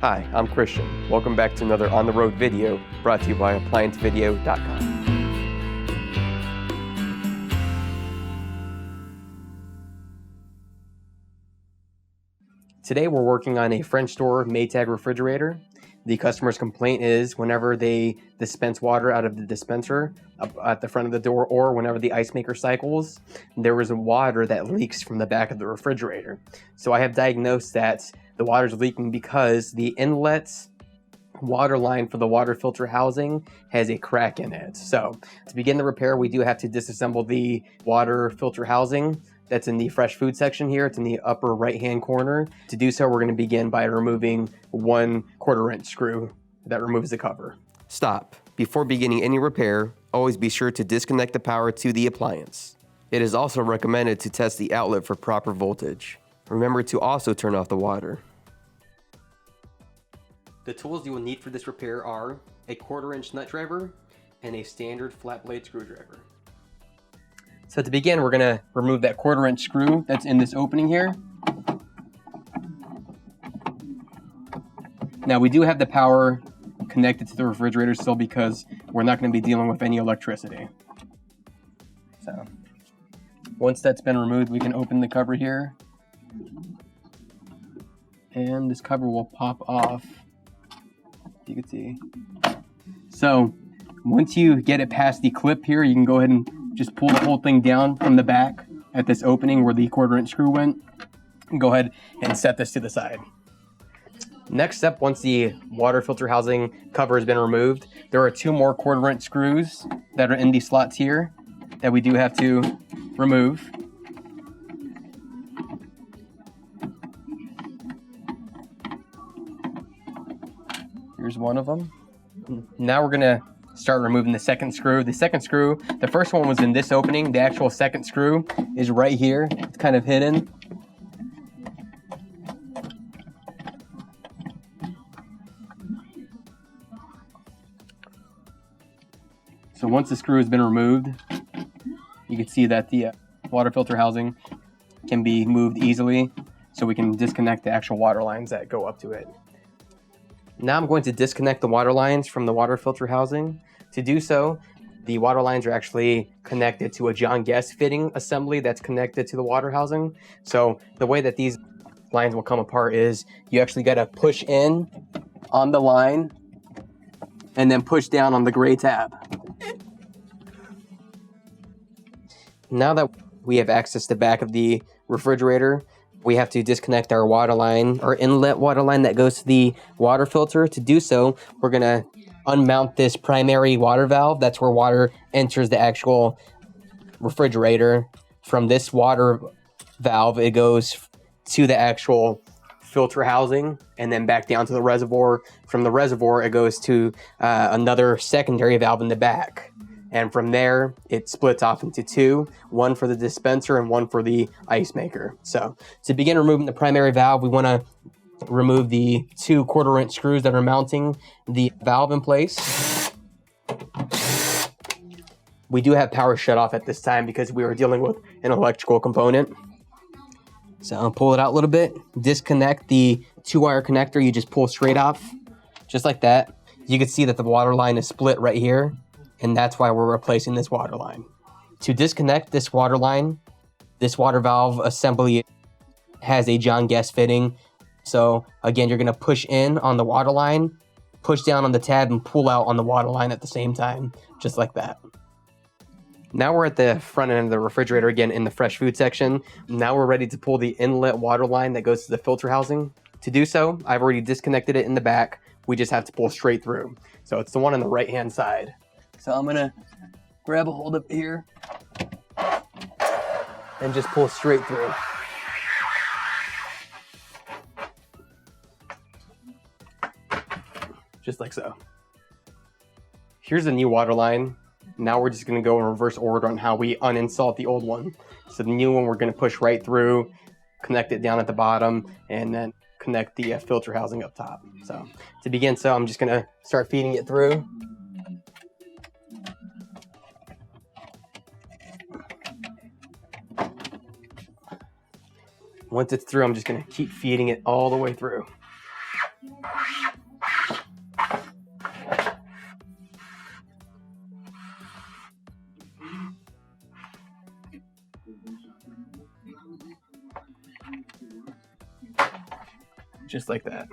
Hi, I'm Christian. Welcome back to another On the Road video brought to you by ApplianceVideo.com. Today we're working on a French door Maytag refrigerator. The customer's complaint is whenever they dispense water out of the dispenser at the front of the door, or whenever the ice maker cycles, there was water that leaks from the back of the refrigerator. So I have diagnosed that the water's leaking because the inlet water line for the water filter housing has a crack in it. So to begin the repair, we do have to disassemble the water filter housing. That's in the fresh food section here. It's in the upper right-hand corner. To do so, we're going to begin by removing 1 1/4-inch screw that removes the cover. Stop. Before beginning any repair, always be sure to disconnect the power to the appliance. It is also recommended to test the outlet for proper voltage. Remember to also turn off the water. The tools you will need for this repair are a 1/4-inch nut driver and a standard flat blade screwdriver. So to begin, we're going to remove that 1/4-inch screw that's in this opening here. Now we do have the power connected to the refrigerator still because we're not going to be dealing with any electricity. So once that's been removed, we can open the cover here. And this cover will pop off. You can see. So once you get it past the clip here, you can go ahead and just pull the whole thing down from the back at this opening where the 1/4-inch screw went. Go ahead and set this to the side. Next step, once the water filter housing cover has been removed, there are 2 more 1/4-inch screws that are in these slots here that we do have to remove. Here's one of them. Now we're gonna start removing the second screw. The first one was in this opening. The actual second screw is right here. It's kind of hidden. So once the screw has been removed, you can see that the water filter housing can be moved easily, so we can disconnect the actual water lines that go up to it. Now I'm going to disconnect the water lines from the water filter housing. To do so, the water lines are actually connected to a John Guest fitting assembly that's connected to the water housing. So the way that these lines will come apart is you actually got to push in on the line and then push down on the gray tab. Now that we have access to the back of the refrigerator, we have to disconnect our water line, our inlet water line that goes to the water filter. To do so, we're going to unmount this primary water valve. That's where water enters the actual refrigerator. From this water valve, it goes to the actual filter housing and then back down to the reservoir. From the reservoir, it goes to another secondary valve in the back. And from there, it splits off into 2, one for the dispenser and one for the ice maker. So to begin removing the primary valve, we want to remove the 2 1/4-inch screws that are mounting the valve in place. We do have power shut off at this time because we are dealing with an electrical component. So I'll pull it out a little bit, disconnect the 2-wire connector. You just pull straight off, just like that. You can see that the water line is split right here. And that's why we're replacing this water line. To disconnect this water line, this water valve assembly has a John Guest fitting. So again, you're gonna push in on the water line, push down on the tab, and pull out on the water line at the same time, just like that. Now we're at the front end of the refrigerator again in the fresh food section. Now we're ready to pull the inlet water line that goes to the filter housing. To do so, I've already disconnected it in the back. We just have to pull straight through. So it's the one on the right-hand side. So I'm gonna grab a hold of it here and just pull straight through. Just like so. Here's the new water line. Now we're just gonna go in reverse order on how we uninstalled the old one. So the new one, we're gonna push right through, connect it down at the bottom, and then connect the filter housing up top. So to begin, I'm just gonna start feeding it through. Once it's through, I'm just gonna keep feeding it all the way through. just like that.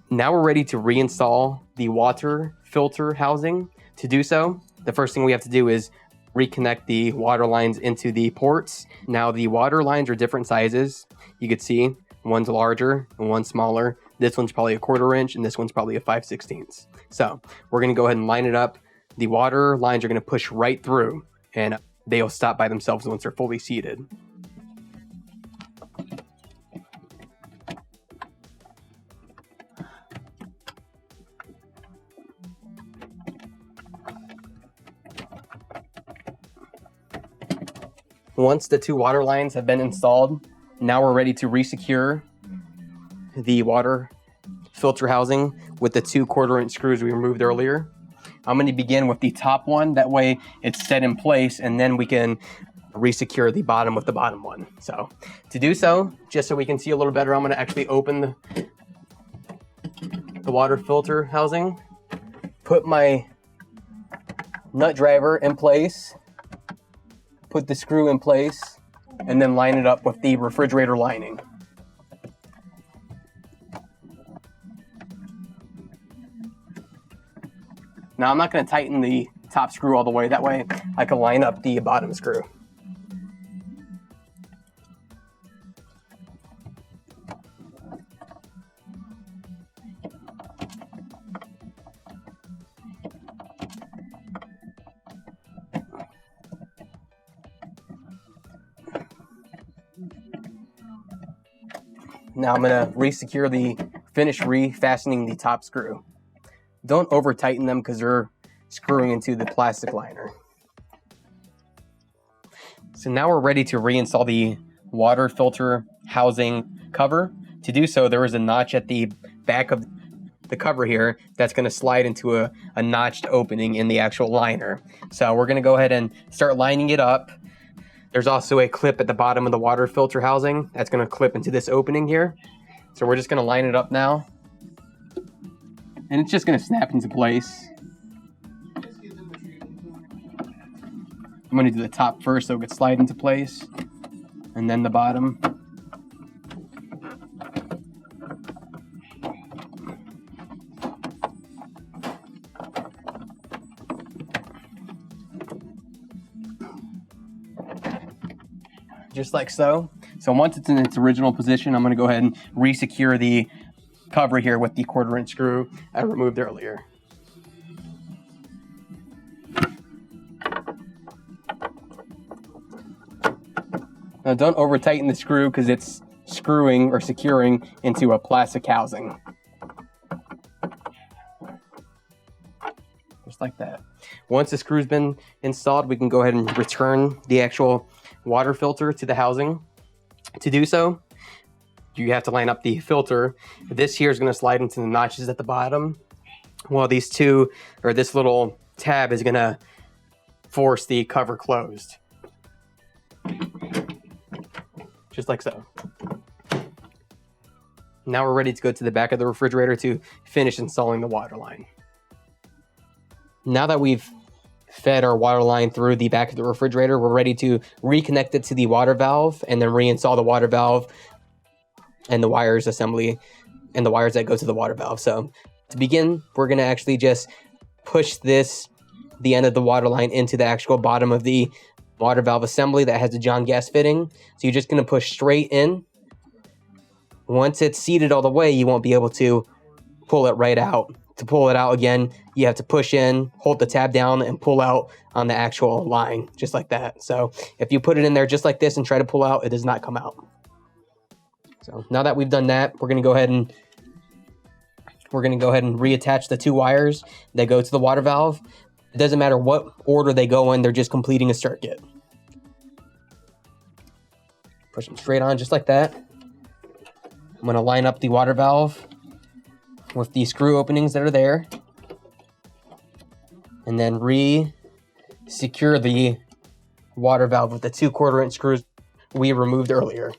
Now we're ready to reinstall the water filter housing. To do so, the first thing we have to do is reconnect the water lines into the ports. Now the water lines are different sizes. You could see one's larger and one's smaller. This one's probably a 1/4 inch and this one's probably a 5/16. So we're gonna go ahead and line it up. The water lines are gonna push right through and they'll stop by themselves once they're fully seated. Once the 2 water lines have been installed, now we're ready to resecure the water filter housing with the 2 1/4 inch screws we removed earlier. I'm going to begin with the top one, that way it's set in place, and then we can resecure the bottom with the bottom one. So to do so, just so we can see a little better, I'm going to actually open the water filter housing, put my nut driver in place, put the screw in place, and then line it up with the refrigerator lining. Now I'm not going to tighten the top screw all the way, that way I can line up the bottom screw. Now I'm going to finish refastening the top screw. Don't over tighten them because they're screwing into the plastic liner. So now we're ready to reinstall the water filter housing cover. To do so, there is a notch at the back of the cover here that's going to slide into a notched opening in the actual liner. So we're going to go ahead and start lining it up. There's also a clip at the bottom of the water filter housing that's going to clip into this opening here. So we're just going to line it up now. And it's just going to snap into place. I'm going to do the top first so it can slide into place. And then the bottom. Just like so. So once it's in its original position, I'm going to go ahead and resecure the cover here with the 1/4 inch screw I removed earlier. Now don't over tighten the screw because it's screwing or securing into a plastic housing. Just like that. Once the screw's been installed, we can go ahead and return the actual water filter to the housing. To do so, you have to line up the filter. This here is going to slide into the notches at the bottom, while these two, or this little tab, is going to force the cover closed. Just like so. Now we're ready to go to the back of the refrigerator to finish installing the water line. Now that we've fed our water line through the back of the refrigerator, we're ready to reconnect it to the water valve and then reinstall the water valve and the wires assembly and the wires that go to the water valve. So to begin, we're going to actually just push the end of the water line into the actual bottom of the water valve assembly that has the John gas fitting. So you're just going to push straight in. Once it's seated all the way, you won't be able to pull it right out. To pull it out again, you have to push in, hold the tab down, and pull out on the actual line, just like that. So if you put it in there just like this and try to pull out, it does not come out. So now that we've done that, we're going to go ahead and reattach the 2 wires that go to the water valve. It doesn't matter what order they go in, they're just completing a circuit. Push them straight on just like that. I'm going to line up the water valve with the screw openings that are there, and then re-secure the water valve with the 2 1/4 inch screws we removed earlier.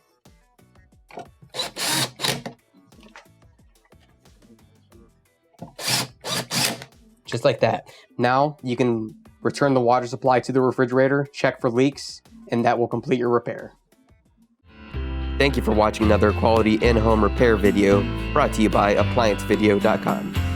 Just like that. Now you can return the water supply to the refrigerator, check for leaks, and that will complete your repair. Thank you for watching another quality in-home repair video brought to you by ApplianceVideo.com.